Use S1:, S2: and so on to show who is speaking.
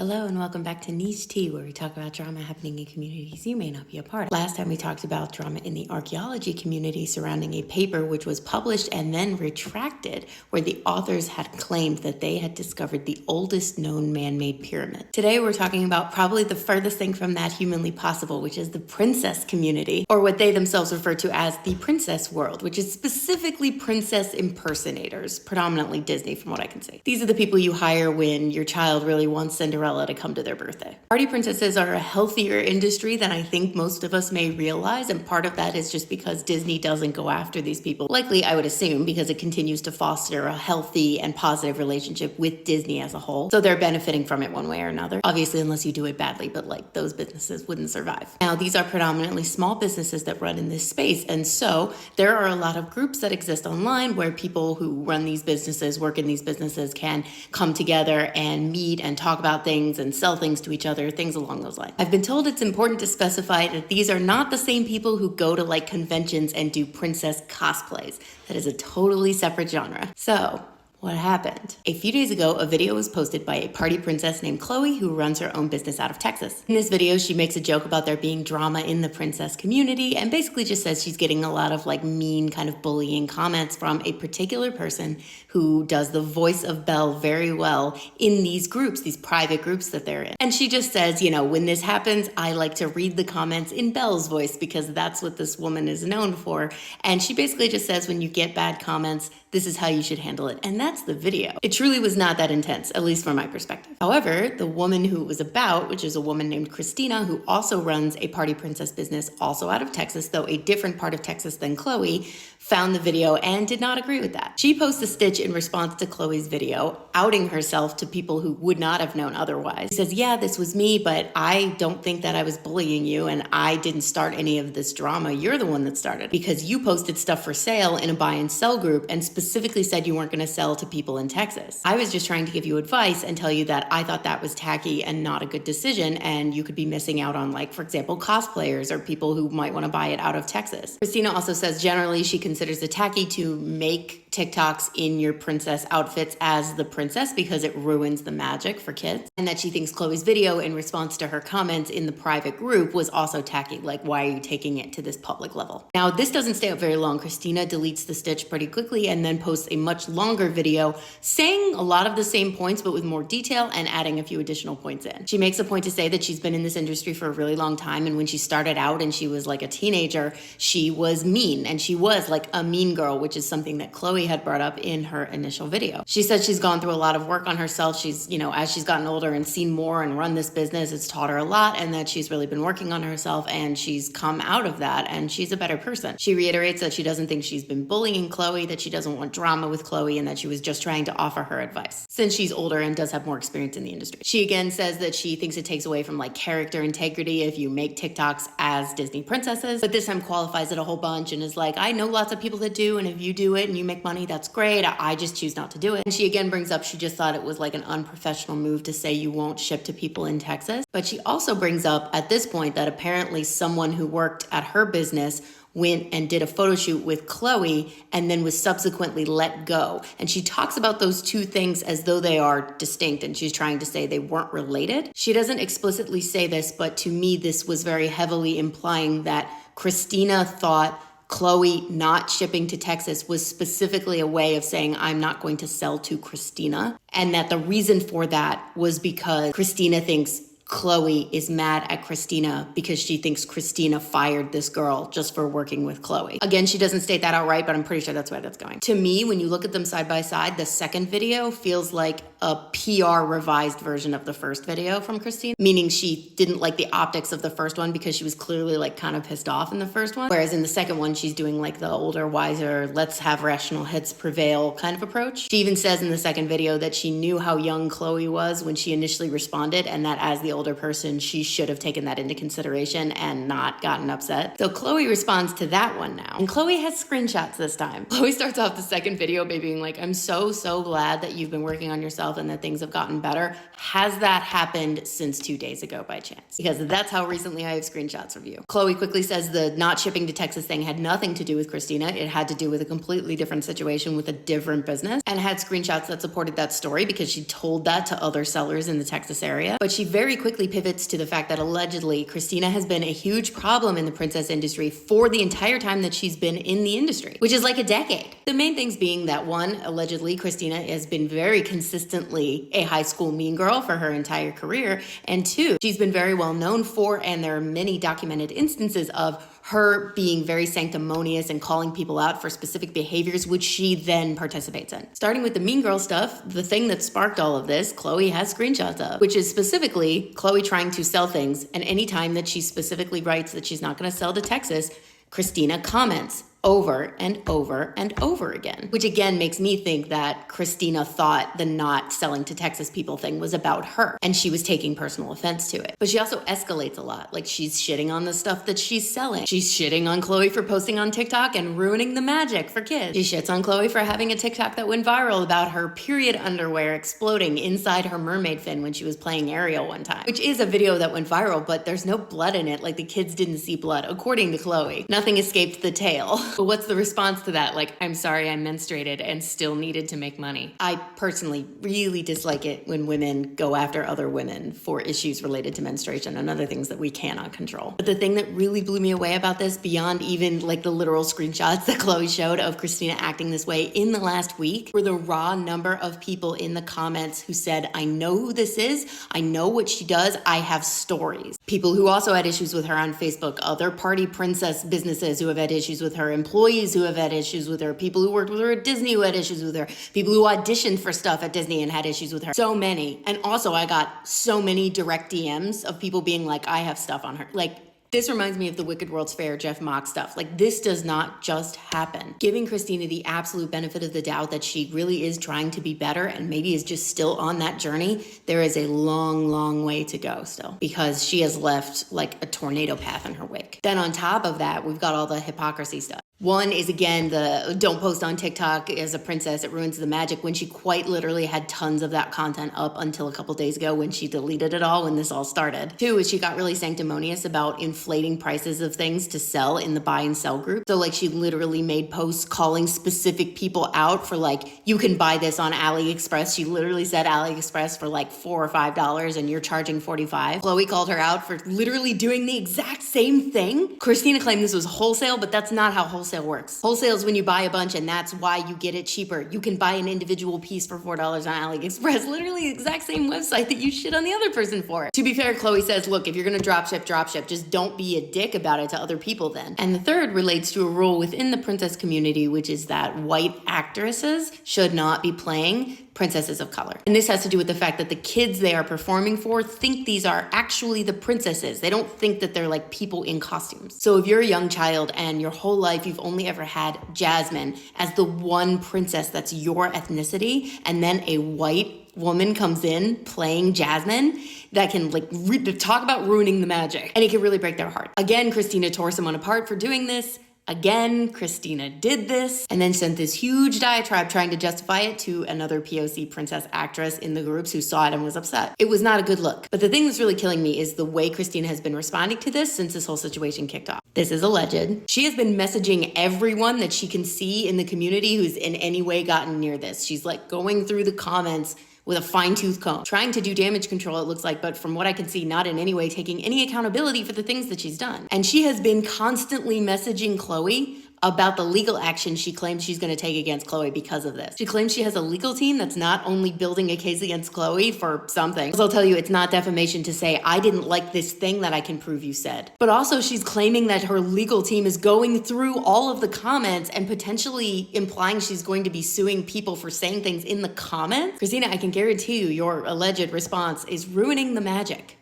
S1: Hello and welcome back to Niche Tea, where we talk about drama happening in communities you may not be a part of. Last time we talked about drama in the archaeology community surrounding a paper which was published and then retracted, where the authors had claimed that they had discovered the oldest known man-made pyramid. Today we're talking about probably the furthest thing from that humanly possible, which is the princess community, or what they themselves refer to as the princess world, which is specifically princess impersonators, predominantly Disney from what I can see. These are the people you hire when your child really wants Cinderella to come to their birthday. Party princesses are a healthier industry than I think most of us may realize, and part of that is just because Disney doesn't go after these people. Likely, I would assume, because it continues to foster a healthy and positive relationship with Disney as a whole. So they're benefiting from it one way or another. Obviously, unless you do it badly, but like those businesses wouldn't survive. Now, these are predominantly small businesses that run in this space, and so there are a lot of groups that exist online where people who run these businesses, work in these businesses, can come together and meet and talk about things and sell things to each other, things along those lines. I've been told it's important to specify that these are not the same people who go to like conventions and do princess cosplays. That is a totally separate genre. So, what happened? A few days ago, a video was posted by a party princess named Chloe who runs her own business out of Texas. In this video, she makes a joke about there being drama in the princess community and basically just says she's getting a lot of like mean kind of bullying comments from a particular person who does the voice of Belle very well in these groups, these private groups that they're in. And she just says, you know, when this happens, I like to read the comments in Belle's voice because that's what this woman is known for. And she basically just says when you get bad comments, this is how you should handle it. And that's the video. It truly was not that intense, at least from my perspective. However, the woman who it was about, which is a woman named Christina, who also runs a party princess business also out of Texas, though a different part of Texas than Chloe, found the video and did not agree with that. She posts a stitch in response to Chloe's video, outing herself to people who would not have known otherwise. She says, yeah, this was me, but I don't think that I was bullying you and I didn't start any of this drama. You're the one that started because you posted stuff for sale in a buy and sell group and specifically said you weren't going to sell to people in Texas. I was just trying to give you advice and tell you that I thought that was tacky and not a good decision and you could be missing out on, like, for example, cosplayers or people who might want to buy it out of Texas. Christina also says generally she considers it tacky to make TikToks in your princess outfits as the princess because it ruins the magic for kids, and that she thinks Chloe's video in response to her comments in the private group was also tacky, like why are you taking it to this public level? Now this doesn't stay up very long. Christina deletes the stitch pretty quickly and then posts a much longer video saying a lot of the same points but with more detail and adding a few additional points in. She makes a point to say that she's been in this industry for a really long time, and when she started out and she was like a teenager, she was mean, and she was like a mean girl, which is something that Chloe had brought up in her initial video. She said she's gone through a lot of work on herself. She's, you know, as she's gotten older and seen more and run this business, it's taught her a lot, and that she's really been working on herself and she's come out of that and she's a better person. She reiterates that she doesn't think she's been bullying Chloe, that she doesn't want drama with Chloe, and that she was just trying to offer her advice since she's older and does have more experience in the industry. She again says that she thinks it takes away from like character integrity if you make TikToks as Disney princesses, but this time qualifies it a whole bunch and is like, I know lots of people that do, and if you do it and you make money, that's great. I just choose not to do it. And she again brings up she just thought it was like an unprofessional move to say you won't ship to people in Texas. But she also brings up at this point that apparently someone who worked at her business went and did a photo shoot with Chloe and then was subsequently let go. And she talks about those two things as though they are distinct, and she's trying to say they weren't related. She doesn't explicitly say this, but to me, this was very heavily implying that Christina thought Chloe not shipping to Texas was specifically a way of saying, I'm not going to sell to Christina. And that the reason for that was because Christina thinks Chloe is mad at Christina because she thinks Christina fired this girl just for working with Chloe. Again, she doesn't state that outright, but I'm pretty sure that's where that's going. To me, when you look at them side by side, the second video feels like a PR revised version of the first video from Christina, meaning she didn't like the optics of the first one because she was clearly like kind of pissed off in the first one. Whereas in the second one, she's doing like the older, wiser, let's have rational heads prevail kind of approach. She even says in the second video that she knew how young Chloe was when she initially responded, and that as the older person, she should have taken that into consideration and not gotten upset. So Chloe responds to that one now. And Chloe has screenshots this time. Chloe starts off the second video by being like, I'm so glad that you've been working on yourself herself and that things have gotten better. Has that happened since 2 days ago by chance? Because that's how recently I have screenshots of you. Chloe quickly says the not shipping to Texas thing had nothing to do with Christina. It had to do with a completely different situation with a different business, and had screenshots that supported that story because she told that to other sellers in the Texas area. But she very quickly pivots to the fact that allegedly Christina has been a huge problem in the princess industry for the entire time that she's been in the industry, which is like a decade. The main things being that one, allegedly Christina has been very consistently a high school mean girl for her entire career, and two, she's been very well known for, and there are many documented instances of her being very sanctimonious and calling people out for specific behaviors, which she then participates in. Starting with the mean girl stuff, the thing that sparked all of this, Chloe has screenshots of, which is specifically Chloe trying to sell things, and anytime that she specifically writes that she's not going to sell to Texas, Christina comments over and over and over again, which again makes me think that Christina thought the not selling to Texas people thing was about her and she was taking personal offense to it. But she also escalates a lot. Like, she's shitting on the stuff that she's selling. She's shitting on Chloe for posting on TikTok and ruining the magic for kids. She shits on Chloe for having a TikTok that went viral about her period underwear exploding inside her mermaid fin when she was playing Ariel one time, which is a video that went viral, but there's no blood in it. Like, the kids didn't see blood, according to Chloe. Nothing escaped the tail. But what's the response to that? Like, I'm sorry I menstruated and still needed to make money. I personally really dislike it when women go after other women for issues related to menstruation and other things that we cannot control. But the thing that really blew me away about this, beyond even like the literal screenshots that Chloe showed of Christina acting this way in the last week, were the raw number of people in the comments who said, I know who this is, I know what she does, I have stories. People who also had issues with her on Facebook, other party princess businesses who have had issues with her, employees who have had issues with her, people who worked with her at Disney who had issues with her, people who auditioned for stuff at Disney and had issues with her. So many. And also I got so many direct DMs of people being like, I have stuff on her. Like, this reminds me of the Wicked World's Fair Jeff Mock stuff. Like, this does not just happen. Giving Christina the absolute benefit of the doubt that she really is trying to be better and maybe is just still on that journey, there is a long, long way to go still, because she has left like a tornado path in her wake. Then on top of that, we've got all the hypocrisy stuff. One is, again, the don't post on TikTok as a princess, it ruins the magic, when she quite literally had tons of that content up until a couple days ago when she deleted it all when this all started. Two is she got really sanctimonious about inflating prices of things to sell in the buy and sell group. So like, she literally made posts calling specific people out for like, you can buy this on AliExpress. She literally said AliExpress for like $4 or $5 and you're charging $45. Chloe called her out for literally doing the exact same thing. Christina claimed this was wholesale, but that's not how wholesale works. Wholesale is when you buy a bunch and that's why you get it cheaper. You can buy an individual piece for $4 on AliExpress, literally the exact same website that you shit on the other person for. To be fair, Chloe says, look, if you're gonna drop ship, just don't be a dick about it to other people then. And the third relates to a rule within the princess community, which is that white actresses should not be playing princesses of color. And this has to do with the fact that the kids they are performing for think these are actually the princesses. They don't think that they're like people in costumes. So if you're a young child and your whole life you've only ever had Jasmine as the one princess that's your ethnicity, and then a white woman comes in playing Jasmine, that can like talk about ruining the magic, and it can really break their heart. Again, Christina tore someone apart for doing this. Again, Christina did this and then sent this huge diatribe trying to justify it to another POC princess actress in the groups who saw it and was upset. It was not a good look. But the thing that's really killing me is the way Christina has been responding to this since this whole situation kicked off. This is alleged. She has been messaging everyone that she can see in the community who's in any way gotten near this. She's like going through the comments with a fine-tooth comb, trying to do damage control, it looks like, but from what I can see, not in any way taking any accountability for the things that she's done. And she has been constantly messaging Chloe about the legal action she claims she's going to take against Chloe because of this. She claims she has a legal team that's not only building a case against Chloe for something, because I'll tell you, it's not defamation to say, I didn't like this thing that I can prove you said. But also she's claiming that her legal team is going through all of the comments and potentially implying she's going to be suing people for saying things in the comments. Christina, I can guarantee you your alleged response is ruining the magic.